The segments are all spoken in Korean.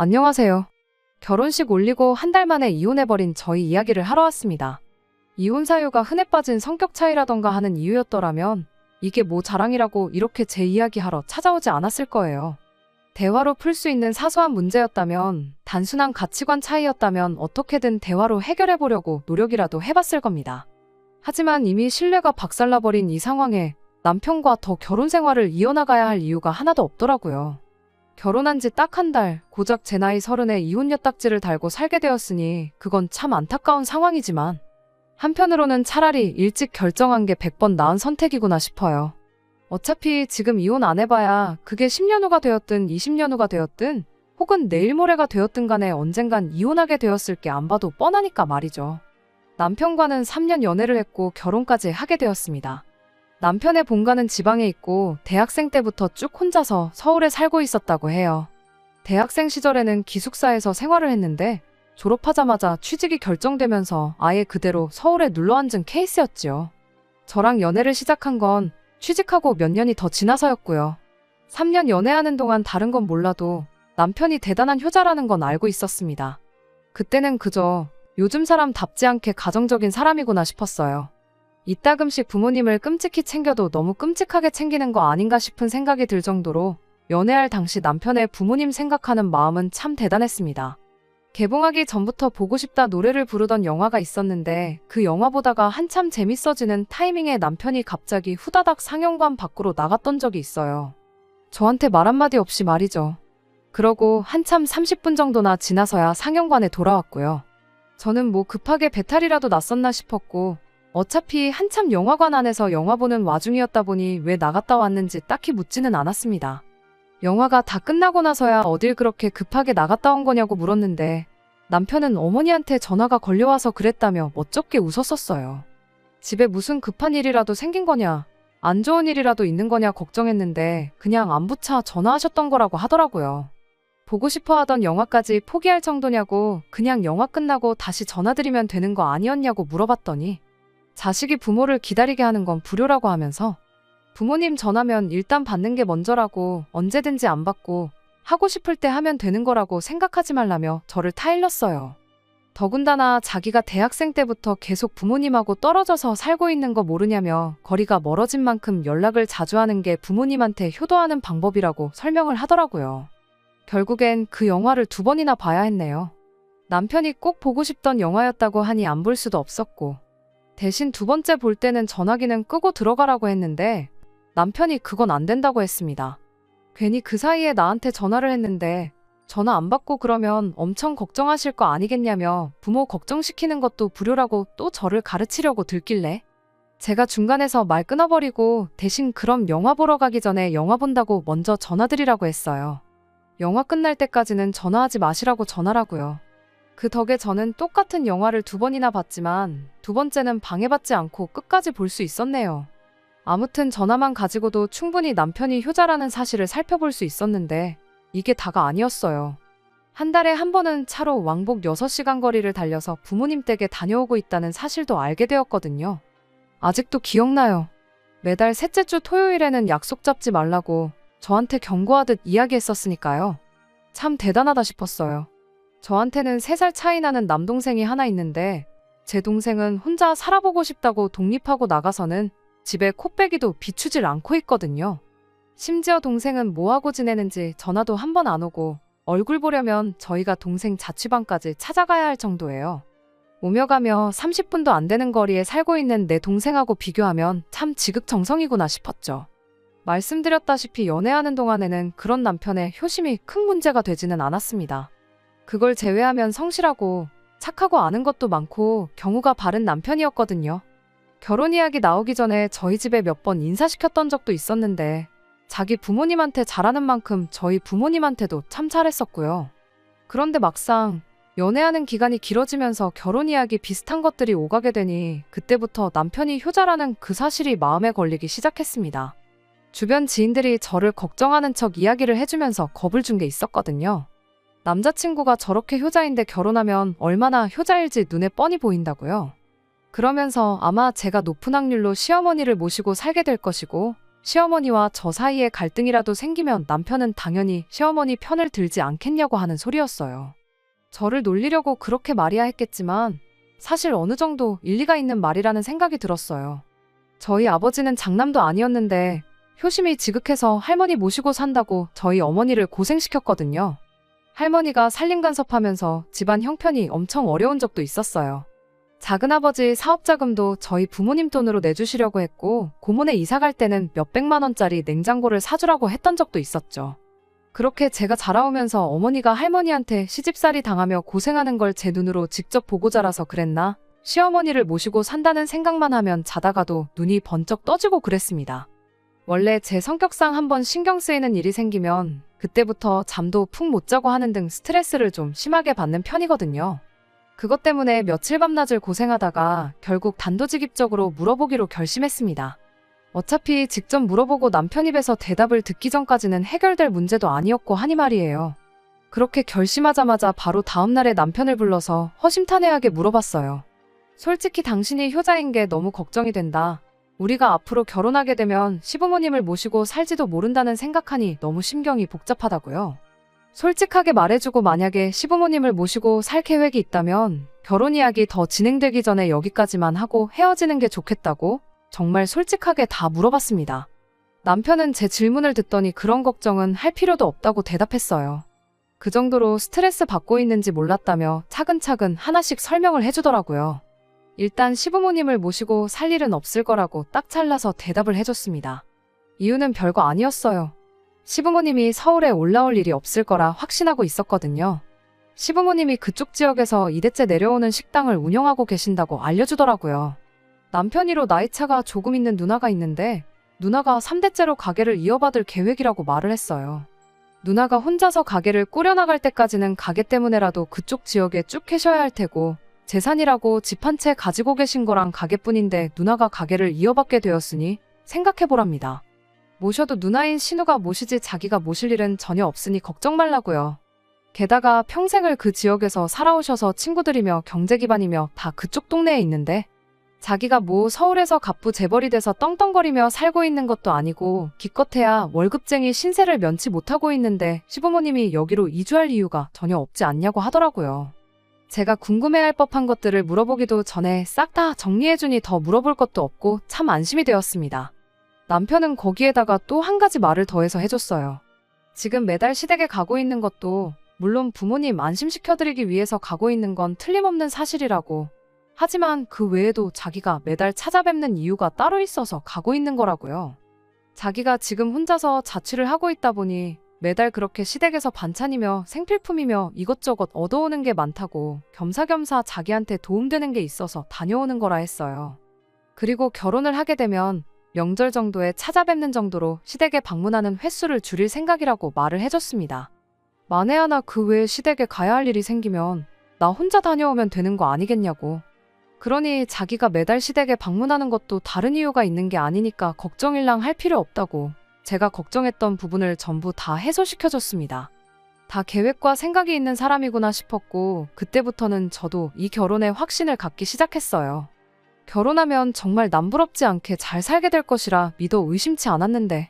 안녕하세요. 결혼식 올리고 한 달 만에 이혼해버린 저희 이야기를 하러 왔습니다. 이혼 사유가 흔해 빠진 성격 차이라던가 하는 이유였더라면 이게 뭐 자랑이라고 이렇게 제 이야기하러 찾아오지 않았을 거예요. 대화로 풀 수 있는 사소한 문제였다면, 단순한 가치관 차이였다면 어떻게든 대화로 해결해보려고 노력이라도 해봤을 겁니다. 하지만 이미 신뢰가 박살나버린 이 상황에 남편과 더 결혼 생활을 이어나가야 할 이유가 하나도 없더라고요. 결혼한 지 딱 한 달, 고작 제 나이 30에 이혼 엿딱지를 달고 살게 되었으니 그건 참 안타까운 상황이지만 한편으로는 차라리 일찍 결정한 게 100번 나은 선택이구나 싶어요. 어차피 지금 이혼 안 해봐야 그게 10년 후가 되었든 20년 후가 되었든 혹은 내일 모레가 되었든 간에 언젠간 이혼하게 되었을 게 안 봐도 뻔하니까 말이죠. 남편과는 3년 연애를 했고 결혼까지 하게 되었습니다. 남편의 본가는 지방에 있고 대학생 때부터 쭉 혼자서 서울에 살고 있었다고 해요. 대학생 시절에는 기숙사에서 생활을 했는데 졸업하자마자 취직이 결정되면서 아예 그대로 서울에 눌러앉은 케이스였지요. 저랑 연애를 시작한 건 취직하고 몇 년이 더 지나서였고요. 3년 연애하는 동안 다른 건 몰라도 남편이 대단한 효자라는 건 알고 있었습니다. 그때는 그저 요즘 사람답지 않게 가정적인 사람이구나 싶었어요. 이따금씩 부모님을 끔찍히 챙겨도 너무 끔찍하게 챙기는 거 아닌가 싶은 생각이 들 정도로 연애할 당시 남편의 부모님 생각하는 마음은 참 대단했습니다. 개봉하기 전부터 보고 싶다 노래를 부르던 영화가 있었는데 그 영화 보다가 한참 재밌어지는 타이밍에 남편이 갑자기 후다닥 상영관 밖으로 나갔던 적이 있어요. 저한테 말 한마디 없이 말이죠. 그러고 한참 30분 정도나 지나서야 상영관에 돌아왔고요. 저는 뭐 급하게 배탈이라도 났었나 싶었고 어차피 한참 영화관 안에서 영화 보는 와중이었다 보니 왜 나갔다 왔는지 딱히 묻지는 않았습니다. 영화가 다 끝나고 나서야 어딜 그렇게 급하게 나갔다 온 거냐고 물었는데 남편은 어머니한테 전화가 걸려와서 그랬다며 멋쩍게 웃었었어요. 집에 무슨 급한 일이라도 생긴 거냐, 안 좋은 일이라도 있는 거냐 걱정했는데 그냥 안부차 전화하셨던 거라고 하더라고요. 보고 싶어 하던 영화까지 포기할 정도냐고 그냥 영화 끝나고 다시 전화드리면 되는 거 아니었냐고 물어봤더니 자식이 부모를 기다리게 하는 건 불효라고 하면서 부모님 전화면 일단 받는 게 먼저라고 언제든지 안 받고 하고 싶을 때 하면 되는 거라고 생각하지 말라며 저를 타일렀어요. 더군다나 자기가 대학생 때부터 계속 부모님하고 떨어져서 살고 있는 거 모르냐며 거리가 멀어진 만큼 연락을 자주 하는 게 부모님한테 효도하는 방법이라고 설명을 하더라고요. 결국엔 그 영화를 2번이나 봐야 했네요. 남편이 꼭 보고 싶던 영화였다고 하니 안 볼 수도 없었고 대신 2번째 볼 때는 전화기는 끄고 들어가라고 했는데 남편이 그건 안 된다고 했습니다. 괜히 그 사이에 나한테 전화를 했는데 전화 안 받고 그러면 엄청 걱정하실 거 아니겠냐며 부모 걱정시키는 것도 불효라고 또 저를 가르치려고 들길래 제가 중간에서 말 끊어버리고 대신 그럼 영화 보러 가기 전에 영화 본다고 먼저 전화드리라고 했어요. 영화 끝날 때까지는 전화하지 마시라고 전화라고요. 그 덕에 저는 똑같은 영화를 2번이나 봤지만 2번째는 방해받지 않고 끝까지 볼 수 있었네요. 아무튼 전화만 가지고도 충분히 남편이 효자라는 사실을 살펴볼 수 있었는데 이게 다가 아니었어요. 한 달에 한 번은 차로 왕복 6시간 거리를 달려서 부모님 댁에 다녀오고 있다는 사실도 알게 되었거든요. 아직도 기억나요. 매달 셋째 주 토요일에는 약속 잡지 말라고 저한테 경고하듯 이야기했었으니까요. 참 대단하다 싶었어요. 저한테는 3살 차이 나는 남동생이 하나 있는데 제 동생은 혼자 살아보고 싶다고 독립하고 나가서는 집에 코빼기도 비추질 않고 있거든요. 심지어 동생은 뭐하고 지내는지 전화도 한 번 안 오고 얼굴 보려면 저희가 동생 자취방까지 찾아가야 할 정도예요. 오며 가며 30분도 안 되는 거리에 살고 있는 내 동생하고 비교하면 참 지극정성이구나 싶었죠. 말씀드렸다시피 연애하는 동안에는 그런 남편의 효심이 큰 문제가 되지는 않았습니다. 그걸 제외하면 성실하고 착하고 아는 것도 많고 경우가 바른 남편이었거든요. 결혼 이야기 나오기 전에 저희 집에 몇 번 인사시켰던 적도 있었는데 자기 부모님한테 잘하는 만큼 저희 부모님한테도 참 잘했었고요. 그런데 막상 연애하는 기간이 길어지면서 결혼 이야기 비슷한 것들이 오가게 되니 그때부터 남편이 효자라는 그 사실이 마음에 걸리기 시작했습니다. 주변 지인들이 저를 걱정하는 척 이야기를 해주면서 겁을 준 게 있었거든요. 남자친구가 저렇게 효자인데 결혼하면 얼마나 효자일지 눈에 뻔히 보인다고요. 그러면서 아마 제가 높은 확률로 시어머니를 모시고 살게 될 것이고 시어머니와 저 사이에 갈등이라도 생기면 남편은 당연히 시어머니 편을 들지 않겠냐고 하는 소리였어요. 저를 놀리려고 그렇게 말이야 했겠지만 사실 어느 정도 일리가 있는 말이라는 생각이 들었어요. 저희 아버지는 장남도 아니었는데 효심이 지극해서 할머니 모시고 산다고 저희 어머니를 고생시켰거든요. 할머니가 살림간섭하면서 집안 형편이 엄청 어려운 적도 있었어요. 작은아버지 사업자금도 저희 부모님 돈으로 내주시려고 했고 고모네 이사 갈 때는 몇백만 원짜리 냉장고를 사주라고 했던 적도 있었죠. 그렇게 제가 자라오면서 어머니가 할머니한테 시집살이 당하며 고생하는 걸 제 눈으로 직접 보고 자라서 그랬나? 시어머니를 모시고 산다는 생각만 하면 자다가도 눈이 번쩍 떠지고 그랬습니다. 원래 제 성격상 한번 신경 쓰이는 일이 생기면 그때부터 잠도 푹 못 자고 하는 등 스트레스를 좀 심하게 받는 편이거든요. 그것 때문에 며칠 밤낮을 고생하다가 결국 단도직입적으로 물어보기로 결심했습니다. 어차피 직접 물어보고 남편 입에서 대답을 듣기 전까지는 해결될 문제도 아니었고 하니 말이에요. 그렇게 결심하자마자 바로 다음날에 남편을 불러서 허심탄회하게 물어봤어요. 솔직히 당신이 효자인 게 너무 걱정이 된다. 우리가 앞으로 결혼하게 되면 시부모님을 모시고 살지도 모른다는 생각하니 너무 심경이 복잡하다고요. 솔직하게 말해주고 만약에 시부모님을 모시고 살 계획이 있다면 결혼 이야기 더 진행되기 전에 여기까지만 하고 헤어지는 게 좋겠다고 정말 솔직하게 다 물어봤습니다. 남편은 제 질문을 듣더니 그런 걱정은 할 필요도 없다고 대답했어요. 그 정도로 스트레스 받고 있는지 몰랐다며 차근차근 하나씩 설명을 해주더라고요. 일단 시부모님을 모시고 살 일은 없을 거라고 딱 잘라서 대답을 해줬습니다. 이유는 별거 아니었어요. 시부모님이 서울에 올라올 일이 없을 거라 확신하고 있었거든요. 시부모님이 그쪽 지역에서 2대째 내려오는 식당을 운영하고 계신다고 알려주더라고요. 남편이로 나이차가 조금 있는 누나가 있는데 누나가 3대째로 가게를 이어받을 계획이라고 말을 했어요. 누나가 혼자서 가게를 꾸려나갈 때까지는 가게 때문에라도 그쪽 지역에 쭉 계셔야 할 테고 재산이라고 집 한 채 가지고 계신 거랑 가게뿐인데 누나가 가게를 이어받게 되었으니 생각해보랍니다. 모셔도 누나인 신우가 모시지 자기가 모실 일은 전혀 없으니 걱정 말라고요. 게다가 평생을 그 지역에서 살아오셔서 친구들이며 경제기반이며 다 그쪽 동네에 있는데 자기가 뭐 서울에서 갑부 재벌이 돼서 떵떵거리며 살고 있는 것도 아니고 기껏해야 월급쟁이 신세를 면치 못하고 있는데 시부모님이 여기로 이주할 이유가 전혀 없지 않냐고 하더라고요. 제가 궁금해할 법한 것들을 물어보기도 전에 싹 다 정리해주니 더 물어볼 것도 없고 참 안심이 되었습니다. 남편은 거기에다가 또 한 가지 말을 더해서 해줬어요. 지금 매달 시댁에 가고 있는 것도 물론 부모님 안심시켜드리기 위해서 가고 있는 건 틀림없는 사실이라고. 하지만 그 외에도 자기가 매달 찾아뵙는 이유가 따로 있어서 가고 있는 거라고요. 자기가 지금 혼자서 자취를 하고 있다 보니 매달 그렇게 시댁에서 반찬이며 생필품이며 이것저것 얻어오는 게 많다고 겸사겸사 자기한테 도움되는 게 있어서 다녀오는 거라 했어요. 그리고 결혼을 하게 되면 명절 정도에 찾아뵙는 정도로 시댁에 방문하는 횟수를 줄일 생각이라고 말을 해줬습니다. 만에 하나 그 외에 시댁에 가야 할 일이 생기면 나 혼자 다녀오면 되는 거 아니겠냐고. 그러니 자기가 매달 시댁에 방문하는 것도 다른 이유가 있는 게 아니니까 걱정일랑 할 필요 없다고 제가 걱정했던 부분을 전부 다 해소시켜줬습니다. 다 계획과 생각이 있는 사람이구나 싶었고 그때부터는 저도 이 결혼에 확신을 갖기 시작했어요. 결혼하면 정말 남부럽지 않게 잘 살게 될 것이라 믿어 의심치 않았는데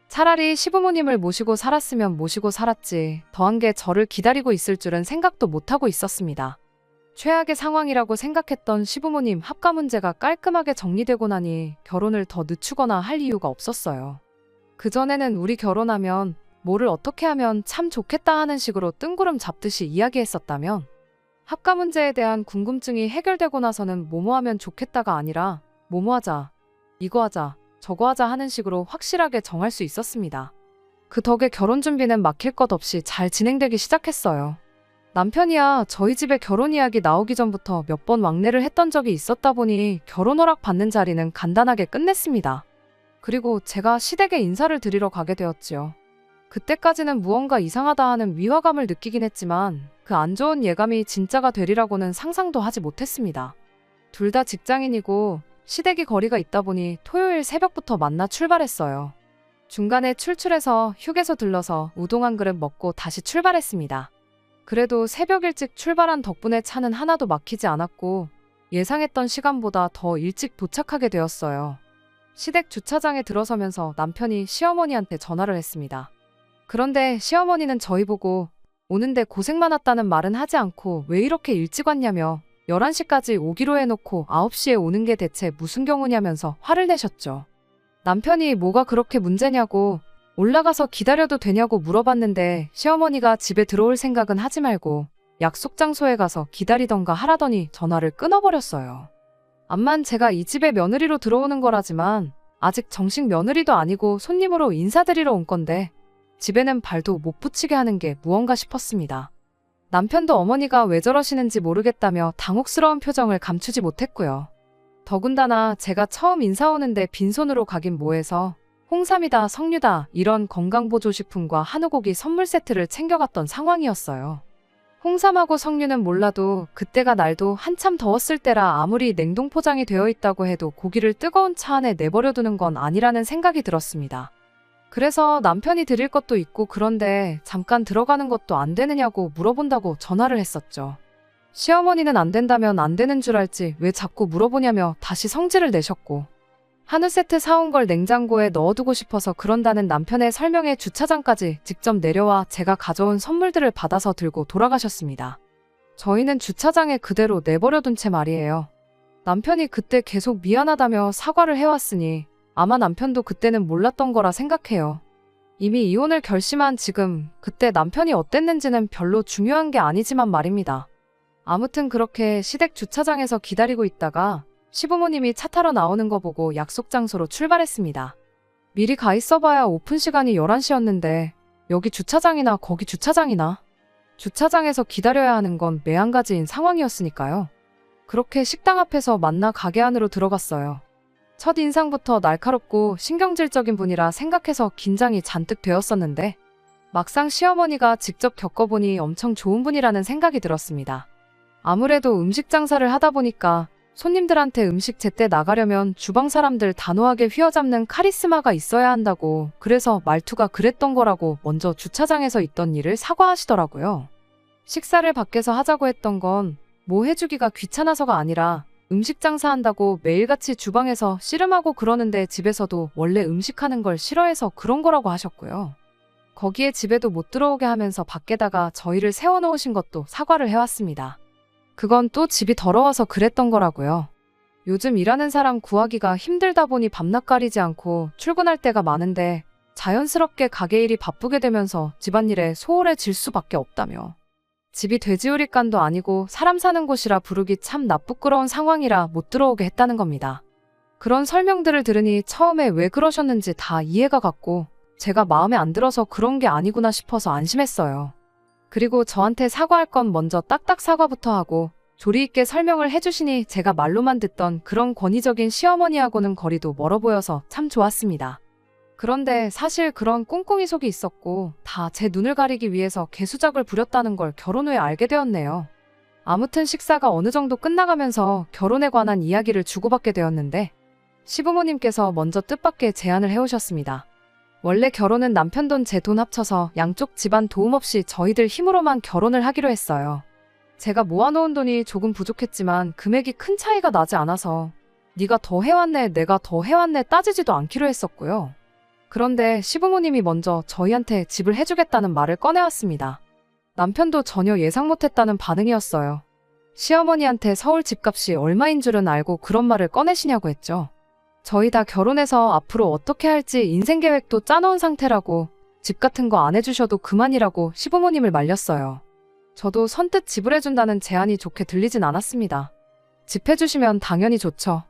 차라리 시부모님을 모시고 살았으면 모시고 살았지 더한 게 저를 기다리고 있을 줄은 생각도 못하고 있었습니다. 최악의 상황이라고 생각했던 시부모님 합가 문제가 깔끔하게 정리되고 나니 결혼을 더 늦추거나 할 이유가 없었어요. 그전에는 우리 결혼하면 뭐를 어떻게 하면 참 좋겠다 하는 식으로 뜬구름 잡듯이 이야기했었다면 합가 문제에 대한 궁금증이 해결되고 나서는 뭐뭐 하면 좋겠다가 아니라 뭐뭐 하자, 이거 하자, 저거 하자 하는 식으로 확실하게 정할 수 있었습니다. 그 덕에 결혼 준비는 막힐 것 없이 잘 진행되기 시작했어요. 남편이야 저희 집에 결혼 이야기 나오기 전부터 몇 번 왕래를 했던 적이 있었다 보니 결혼 허락 받는 자리는 간단하게 끝냈습니다. 그리고 제가 시댁에 인사를 드리러 가게 되었지요. 그때까지는 무언가 이상하다 하는 위화감을 느끼긴 했지만 그 안 좋은 예감이 진짜가 되리라고는 상상도 하지 못했습니다. 둘 다 직장인이고 시댁이 거리가 있다 보니 토요일 새벽부터 만나 출발했어요. 중간에 출출해서 휴게소 들러서 우동 한 그릇 먹고 다시 출발했습니다. 그래도 새벽 일찍 출발한 덕분에 차는 하나도 막히지 않았고 예상했던 시간보다 더 일찍 도착하게 되었어요. 시댁 주차장에 들어서면서 남편이 시어머니한테 전화를 했습니다. 그런데 시어머니는 저희 보고 오는데 고생 많았다는 말은 하지 않고 왜 이렇게 일찍 왔냐며 11시까지 오기로 해놓고 9시에 오는 게 대체 무슨 경우냐면서 화를 내셨죠. 남편이 뭐가 그렇게 문제냐고 올라가서 기다려도 되냐고 물어봤는데 시어머니가 집에 들어올 생각은 하지 말고 약속 장소에 가서 기다리던가 하라더니 전화를 끊어버렸어요. 암만 제가 이 집에 며느리로 들어오는 거라지만 아직 정식 며느리도 아니고 손님으로 인사드리러 온 건데 집에는 발도 못 붙이게 하는 게 무언가 싶었습니다. 남편도 어머니가 왜 저러시는지 모르겠다며 당혹스러운 표정을 감추지 못했고요. 더군다나 제가 처음 인사 오는데 빈손으로 가긴 뭐해서 홍삼이다 석류다 이런 건강보조식품과 한우고기 선물 세트를 챙겨갔던 상황이었어요. 홍삼하고 석류는 몰라도 그때가 날도 한참 더웠을 때라 아무리 냉동 포장이 되어 있다고 해도 고기를 뜨거운 차 안에 내버려 두는 건 아니라는 생각이 들었습니다. 그래서 남편이 드릴 것도 있고 그런데 잠깐 들어가는 것도 안 되느냐고 물어본다고 전화를 했었죠. 시어머니는 안 된다면 안 되는 줄 알지 왜 자꾸 물어보냐며 다시 성질을 내셨고 한우 세트 사온 걸 냉장고에 넣어두고 싶어서 그런다는 남편의 설명에 주차장까지 직접 내려와 제가 가져온 선물들을 받아서 들고 돌아가셨습니다. 저희는 주차장에 그대로 내버려둔 채 말이에요. 남편이 그때 계속 미안하다며 사과를 해왔으니 아마 남편도 그때는 몰랐던 거라 생각해요. 이미 이혼을 결심한 지금 그때 남편이 어땠는지는 별로 중요한 게 아니지만 말입니다. 아무튼 그렇게 시댁 주차장에서 기다리고 있다가 시부모님이 차 타러 나오는 거 보고 약속 장소로 출발했습니다. 미리 가 있어봐야 오픈 시간이 11시였는데 여기 주차장이나 거기 주차장이나 주차장에서 기다려야 하는 건 매한가지인 상황이었으니까요. 그렇게 식당 앞에서 만나 가게 안으로 들어갔어요. 첫 인상부터 날카롭고 신경질적인 분이라 생각해서 긴장이 잔뜩 되었었는데 막상 시어머니가 직접 겪어보니 엄청 좋은 분이라는 생각이 들었습니다. 아무래도 음식 장사를 하다 보니까 손님들한테 음식 제때 나가려면 주방 사람들 단호하게 휘어잡는 카리스마가 있어야 한다고 그래서 말투가 그랬던 거라고 먼저 주차장에서 있던 일을 사과하시더라고요. 식사를 밖에서 하자고 했던 건 뭐 해주기가 귀찮아서가 아니라 음식 장사한다고 매일같이 주방에서 씨름하고 그러는데 집에서도 원래 음식하는 걸 싫어해서 그런 거라고 하셨고요. 거기에 집에도 못 들어오게 하면서 밖에다가 저희를 세워놓으신 것도 사과를 해왔습니다. 그건 또 집이 더러워서 그랬던 거라고요. 요즘 일하는 사람 구하기가 힘들다 보니 밤낮 가리지 않고 출근할 때가 많은데 자연스럽게 가게 일이 바쁘게 되면서 집안일에 소홀해질 수밖에 없다며. 집이 돼지우리간도 아니고 사람 사는 곳이라 부르기 참 나쁘끄러운 상황이라 못 들어오게 했다는 겁니다. 그런 설명들을 들으니 처음에 왜 그러셨는지 다 이해가 갔고 제가 마음에 안 들어서 그런 게 아니구나 싶어서 안심했어요. 그리고 저한테 사과할 건 먼저 딱딱 사과부터 하고 조리 있게 설명을 해주시니 제가 말로만 듣던 그런 권위적인 시어머니하고는 거리도 멀어 보여서 참 좋았습니다. 그런데 사실 그런 꿍꿍이 속이 있었고 다 제 눈을 가리기 위해서 개수작을 부렸다는 걸 결혼 후에 알게 되었네요. 아무튼 식사가 어느 정도 끝나가면서 결혼에 관한 이야기를 주고받게 되었는데 시부모님께서 먼저 뜻밖의 제안을 해오셨습니다. 원래 결혼은 남편 돈 제 돈 합쳐서 양쪽 집안 도움 없이 저희들 힘으로만 결혼을 하기로 했어요. 제가 모아놓은 돈이 조금 부족했지만 금액이 큰 차이가 나지 않아서 네가 더 해왔네 내가 더 해왔네 따지지도 않기로 했었고요. 그런데 시부모님이 먼저 저희한테 집을 해주겠다는 말을 꺼내왔습니다. 남편도 전혀 예상 못했다는 반응이었어요. 시어머니한테 서울 집값이 얼마인 줄은 알고 그런 말을 꺼내시냐고 했죠. 저희 다 결혼해서 앞으로 어떻게 할지 인생 계획도 짜놓은 상태라고 집 같은 거 안 해주셔도 그만이라고 시부모님을 말렸어요. 저도 선뜻 집을 해준다는 제안이 좋게 들리진 않았습니다. 집 해주시면 당연히 좋죠.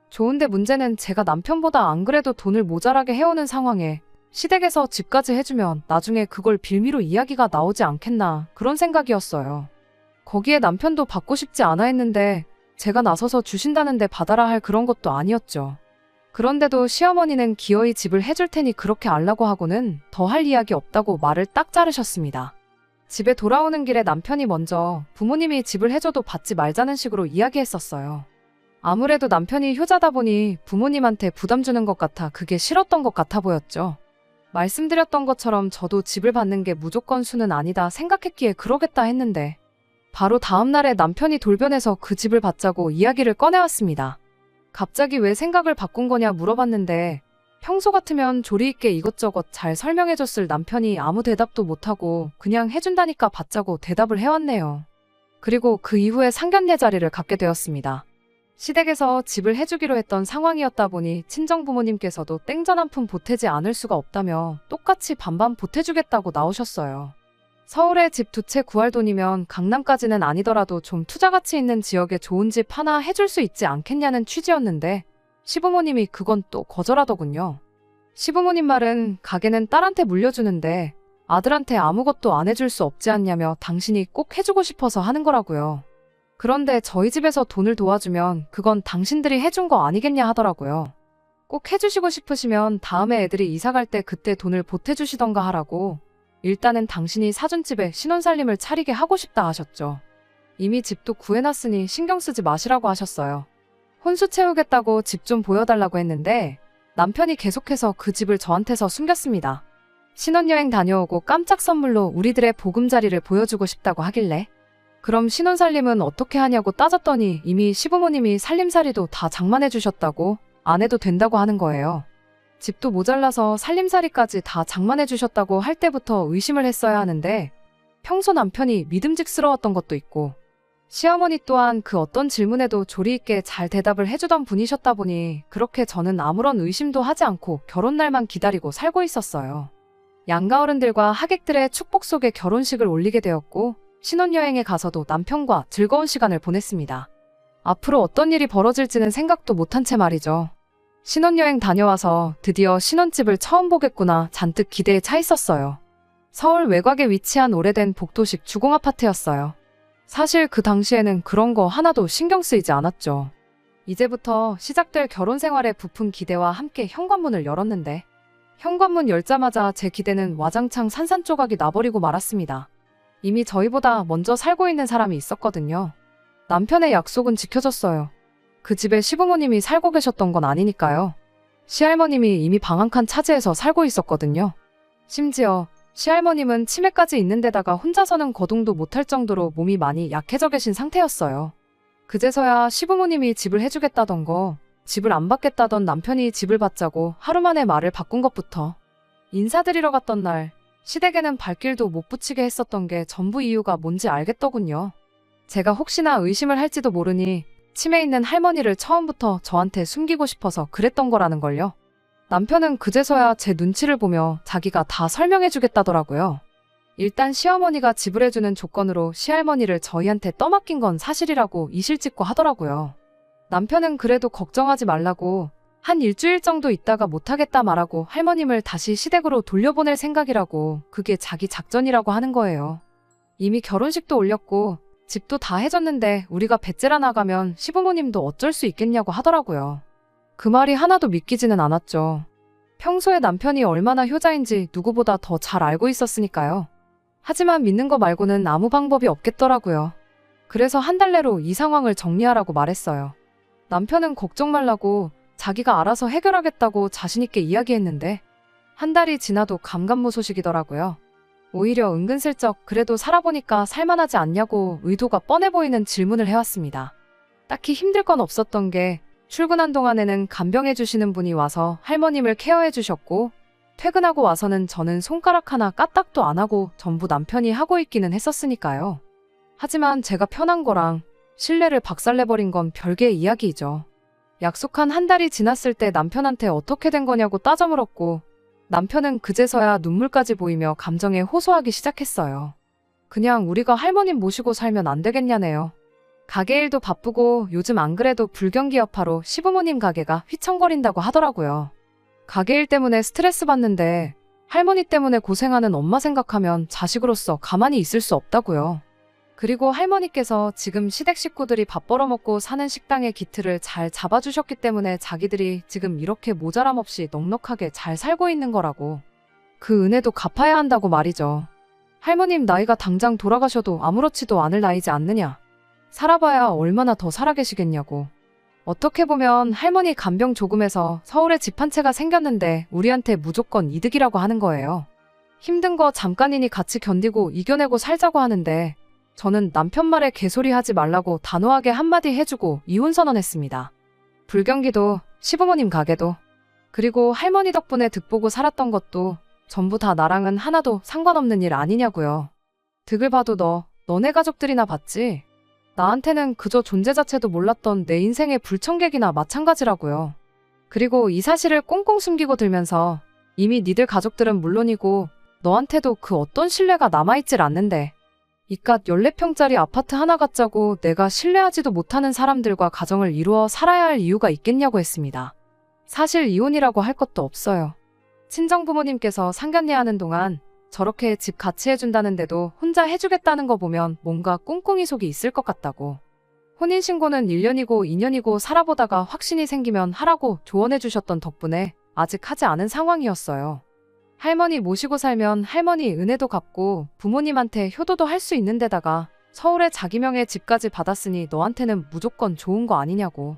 좋은데 문제는 제가 남편보다 안 그래도 돈을 모자라게 해오는 상황에 시댁에서 집까지 해주면 나중에 그걸 빌미로 이야기가 나오지 않겠나 그런 생각이었어요. 거기에 남편도 받고 싶지 않아 했는데 제가 나서서 주신다는데 받아라 할 그런 것도 아니었죠. 그런데도 시어머니는 기어이 집을 해줄 테니 그렇게 알라고 하고는 더 할 이야기 없다고 말을 딱 자르셨습니다. 집에 돌아오는 길에 남편이 먼저 부모님이 집을 해줘도 받지 말자는 식으로 이야기했었어요. 아무래도 남편이 효자다 보니 부모님한테 부담 주는 것 같아 그게 싫었던 것 같아 보였죠. 말씀드렸던 것처럼 저도 집을 받는 게 무조건 수는 아니다 생각했기에 그러겠다 했는데 바로 다음 날에 남편이 돌변해서 그 집을 받자고 이야기를 꺼내왔습니다. 갑자기 왜 생각을 바꾼 거냐 물어봤는데 평소 같으면 조리 있게 이것저것 잘 설명해줬을 남편이 아무 대답도 못하고 그냥 해준다니까 받자고 대답을 해왔네요. 그리고 그 이후에 상견례 자리를 갖게 되었습니다. 시댁에서 집을 해주기로 했던 상황이었다 보니 친정부모님께서도 땡전 한 푼 보태지 않을 수가 없다며 똑같이 반반 보태주겠다고 나오셨어요. 서울에 집 2채 구할 돈이면 강남까지는 아니더라도 좀 투자 가치 있는 지역에 좋은 집 하나 해줄 수 있지 않겠냐는 취지였는데 시부모님이 그건 또 거절하더군요. 시부모님 말은 가게는 딸한테 물려주는데 아들한테 아무것도 안 해줄 수 없지 않냐며 당신이 꼭 해주고 싶어서 하는 거라고요. 그런데 저희 집에서 돈을 도와주면 그건 당신들이 해준 거 아니겠냐 하더라고요. 꼭 해주시고 싶으시면 다음에 애들이 이사 갈 때 그때 돈을 보태주시던가 하라고 일단은 당신이 사준 집에 신혼살림을 차리게 하고 싶다 하셨죠. 이미 집도 구해놨으니 신경 쓰지 마시라고 하셨어요. 혼수 채우겠다고 집 좀 보여달라고 했는데 남편이 계속해서 그 집을 저한테서 숨겼습니다. 신혼여행 다녀오고 깜짝 선물로 우리들의 보금자리를 보여주고 싶다고 하길래 그럼 신혼살림은 어떻게 하냐고 따졌더니 이미 시부모님이 살림살이도 다 장만해 주셨다고 안 해도 된다고 하는 거예요. 집도 모자라서 살림살이까지 다 장만해 주셨다고 할 때부터 의심을 했어야 하는데 평소 남편이 믿음직스러웠던 것도 있고 시어머니 또한 그 어떤 질문에도 조리 있게 잘 대답을 해주던 분이셨다 보니 그렇게 저는 아무런 의심도 하지 않고 결혼날만 기다리고 살고 있었어요. 양가 어른들과 하객들의 축복 속에 결혼식을 올리게 되었고 신혼여행에 가서도 남편과 즐거운 시간을 보냈습니다. 앞으로 어떤 일이 벌어질지는 생각도 못한 채 말이죠. 신혼여행 다녀와서 드디어 신혼집을 처음 보겠구나 잔뜩 기대에 차 있었어요. 서울 외곽에 위치한 오래된 복도식 주공아파트였어요. 사실 그 당시에는 그런 거 하나도 신경 쓰이지 않았죠. 이제부터 시작될 결혼 생활에 부푼 기대와 함께 현관문을 열었는데 현관문 열자마자 제 기대는 와장창 산산조각이 나버리고 말았습니다. 이미 저희보다 먼저 살고 있는 사람이 있었거든요. 남편의 약속은 지켜졌어요. 그 집에 시부모님이 살고 계셨던 건 아니니까요. 시할머님이 이미 방 한 칸 차지해서 살고 있었거든요. 심지어 시할머님은 치매까지 있는 데다가 혼자서는 거동도 못할 정도로 몸이 많이 약해져 계신 상태였어요. 그제서야 시부모님이 집을 해주겠다던 거, 집을 안 받겠다던 남편이 집을 받자고 하루 만에 말을 바꾼 것부터 인사드리러 갔던 날 시댁에는 발길도 못 붙이게 했었던 게 전부 이유가 뭔지 알겠더군요. 제가 혹시나 의심을 할지도 모르니 치매 있는 할머니를 처음부터 저한테 숨기고 싶어서 그랬던 거라는 걸요. 남편은 그제서야 제 눈치를 보며 자기가 다 설명해 주겠다더라고요. 일단 시어머니가 지불해주는 조건으로 시할머니를 저희한테 떠맡긴 건 사실이라고 이실직고 하더라고요. 남편은 그래도 걱정하지 말라고 한 일주일 정도 있다가 못하겠다 말하고 할머님을 다시 시댁으로 돌려보낼 생각이라고 그게 자기 작전이라고 하는 거예요. 이미 결혼식도 올렸고 집도 다 해줬는데 우리가 배째라 나가면 시부모님도 어쩔 수 있겠냐고 하더라고요. 그 말이 하나도 믿기지는 않았죠. 평소에 남편이 얼마나 효자인지 누구보다 더 잘 알고 있었으니까요. 하지만 믿는 거 말고는 아무 방법이 없겠더라고요. 그래서 한 달 내로 이 상황을 정리하라고 말했어요. 남편은 걱정 말라고 자기가 알아서 해결하겠다고 자신있게 이야기했는데 한 달이 지나도 감감무소식이더라고요. 오히려 은근슬쩍 그래도 살아보니까 살만하지 않냐고 의도가 뻔해 보이는 질문을 해왔습니다. 딱히 힘들 건 없었던 게 출근한 동안에는 간병해 주시는 분이 와서 할머님을 케어해 주셨고 퇴근하고 와서는 저는 손가락 하나 까딱도 안 하고 전부 남편이 하고 있기는 했었으니까요. 하지만 제가 편한 거랑 신뢰를 박살내버린 건 별개의 이야기이죠. 약속한 한 달이 지났을 때 남편한테 어떻게 된 거냐고 따져 물었고 남편은 그제서야 눈물까지 보이며 감정에 호소하기 시작했어요. 그냥 우리가 할머님 모시고 살면 안 되겠냐네요. 가게 일도 바쁘고 요즘 안 그래도 불경기 여파로 시부모님 가게가 휘청거린다고 하더라고요. 가게 일 때문에 스트레스 받는데 할머니 때문에 고생하는 엄마 생각하면 자식으로서 가만히 있을 수 없다고요. 그리고 할머니께서 지금 시댁 식구들이 밥 벌어먹고 사는 식당의 기틀을 잘 잡아주셨기 때문에 자기들이 지금 이렇게 모자람 없이 넉넉하게 잘 살고 있는 거라고. 그 은혜도 갚아야 한다고 말이죠. 할머님 나이가 당장 돌아가셔도 아무렇지도 않을 나이지 않느냐. 살아봐야 얼마나 더 살아계시겠냐고. 어떻게 보면 할머니 간병 조금해서 서울에 집 한 채가 생겼는데 우리한테 무조건 이득이라고 하는 거예요. 힘든 거 잠깐이니 같이 견디고 이겨내고 살자고 하는데 저는 남편 말에 개소리 하지 말라고 단호하게 한마디 해주고 이혼 선언했습니다. 불경기도, 시부모님 가게도, 그리고 할머니 덕분에 득보고 살았던 것도 전부 다 나랑은 하나도 상관없는 일 아니냐고요. 득을 봐도 너네 가족들이나 봤지? 나한테는 그저 존재 자체도 몰랐던 내 인생의 불청객이나 마찬가지라고요. 그리고 이 사실을 꽁꽁 숨기고 들면서 이미 니들 가족들은 물론이고 너한테도 그 어떤 신뢰가 남아있질 않는데 이깟 14평짜리 아파트 하나 갖자고 내가 신뢰하지도 못하는 사람들과 가정을 이루어 살아야 할 이유가 있겠냐고 했습니다. 사실 이혼이라고 할 것도 없어요. 친정부모님께서 상견례하는 동안 저렇게 집 같이 해준다는데도 혼자 해주겠다는 거 보면 뭔가 꿍꿍이 속이 있을 것 같다고. 혼인신고는 1년이고 2년이고 살아보다가 확신이 생기면 하라고 조언해주셨던 덕분에 아직 하지 않은 상황이었어요. 할머니 모시고 살면 할머니 은혜도 갚고 부모님한테 효도도 할 수 있는 데다가 서울에 자기 명의 집까지 받았으니 너한테는 무조건 좋은 거 아니냐고.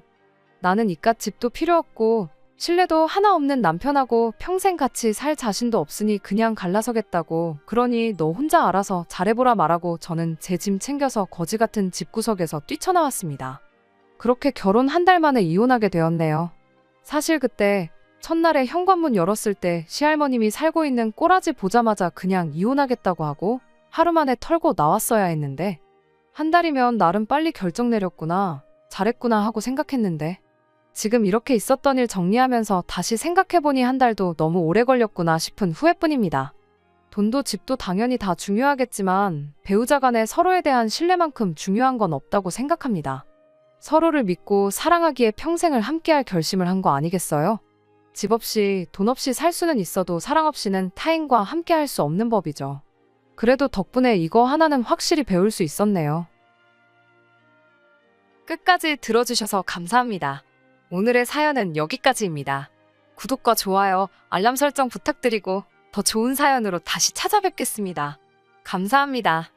나는 이깟 집도 필요 없고 신뢰도 하나 없는 남편하고 평생 같이 살 자신도 없으니 그냥 갈라서겠다고. 그러니 너 혼자 알아서 잘해보라 말하고 저는 제 짐 챙겨서 거지 같은 집구석에서 뛰쳐나왔습니다. 그렇게 결혼 한 달 만에 이혼하게 되었네요. 사실 그때 첫날에 현관문 열었을 때 시할머님이 살고 있는 꼬라지 보자마자 그냥 이혼하겠다고 하고 하루 만에 털고 나왔어야 했는데 한 달이면 나름 빨리 결정 내렸구나, 잘했구나 하고 생각했는데 지금 이렇게 있었던 일 정리하면서 다시 생각해보니 한 달도 너무 오래 걸렸구나 싶은 후회뿐입니다. 돈도 집도 당연히 다 중요하겠지만 배우자 간에 서로에 대한 신뢰만큼 중요한 건 없다고 생각합니다. 서로를 믿고 사랑하기에 평생을 함께할 결심을 한 거 아니겠어요? 집 없이 돈 없이 살 수는 있어도 사랑 없이는 타인과 함께할 수 없는 법이죠. 그래도 덕분에 이거 하나는 확실히 배울 수 있었네요. 끝까지 들어주셔서 감사합니다. 오늘의 사연은 여기까지입니다. 구독과 좋아요, 알람 설정 부탁드리고 더 좋은 사연으로 다시 찾아뵙겠습니다. 감사합니다.